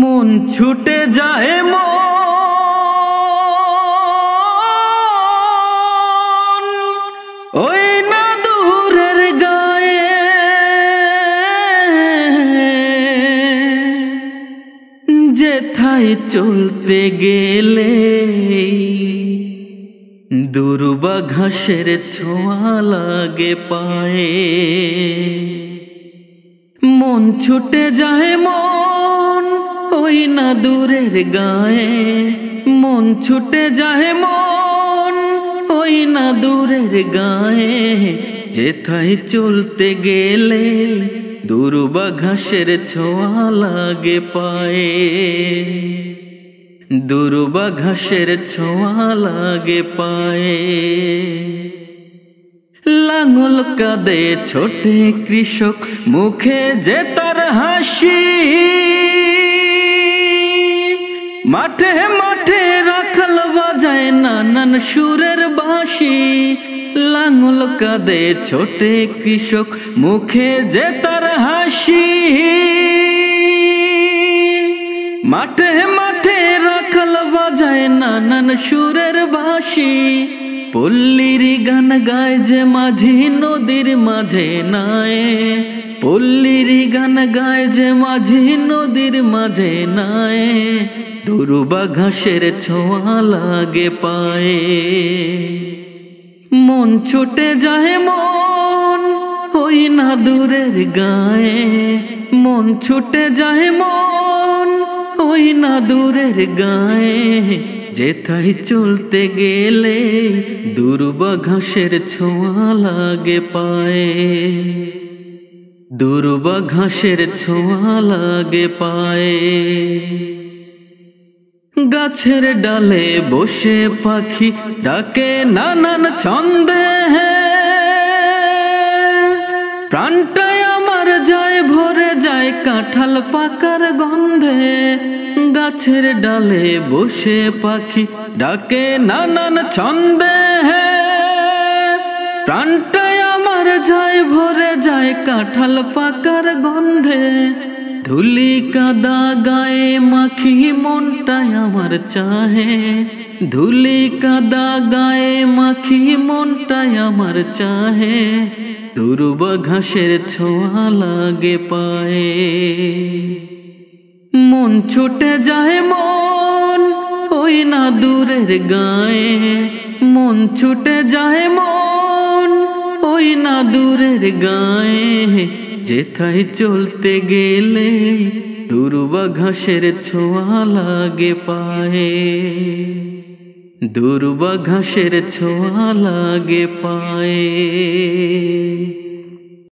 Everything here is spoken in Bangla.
মন ছুটে যায় মন ওই না দূরের গায়ে, যেথায় চলতে গেলে দুর্বা ঘাসের ছোঁয়া লাগে পায়ে। মন ছুটে যায় মন ওই না দূরের গায়ে, মন ছুটে যায় মন ওই না দূরের গায়ে, যেথায় চলতে গেলে দুর্বা ঘাসের ছোঁয়া লাগে পায়ে, দুর্বা ঘাসের ছোঁয়া লাগে পায়ে। লাঙল কাঁদে ছোটে কৃষক, মুখে যে তার হাসি, মাঠে মাঠে রাখাল বাজায় নানান সুরের বাঁশি। লাঙল কাঁদে ছোটে কৃষক, মুখে যে তার হাসি, মাঠে মাঠে রাখাল বাজায় নানান সুরের বাঁশি। পল্লীর গান গায় যে মাঝি নদীর মাঝে নাই, পল্লীর গান গায় যে মাঝি নদীর মাঝে নাই, দুর্বা ঘাসের ছোঁয়া লাগে পায়ে। মন ছুটে যায় মন ওই না দূরের গায়ে, মন ছুটে যায় মন ওই না দূরের গায়ে, যেথায় চলতে গেলে দুর্বা ঘাসের ছোঁয়া লাগে পায়ে, দুর্বা ঘাসের ছোঁয়া লাগে পায়ে। গাছের ডালে বসে পাখি ডাকে নানান ছন্দে, প্রাণটায় আমার যায় ভরে যায় কাঁঠাল পাকার গন্ধে। গাছের ডালে বসে পাখি ডাকে নানান ছন্দে, প্রাণটায় আমার যায় ভরে যায় কাঁঠাল পাকার গন্ধে। ধুলি কাদা গায়ে মাখি মনটায় আমার চাহে, ধুলি কাদা গায়ে মাখি মনটায় আমার চাহে, দুর্বা ঘাসের ছোঁয়া লাগে পায়ে। মন ছুটে যায় মন ওই না দূরের গায়ে, মন ছুটে যায় মন ওই না দূরের গায়ে, যেথায় চলতে গেলে দুর্বা ঘাসের ছোঁয়া লাগে পায়ে, দুর্বা ঘাসের ছোঁয়া লাগে পায়ে।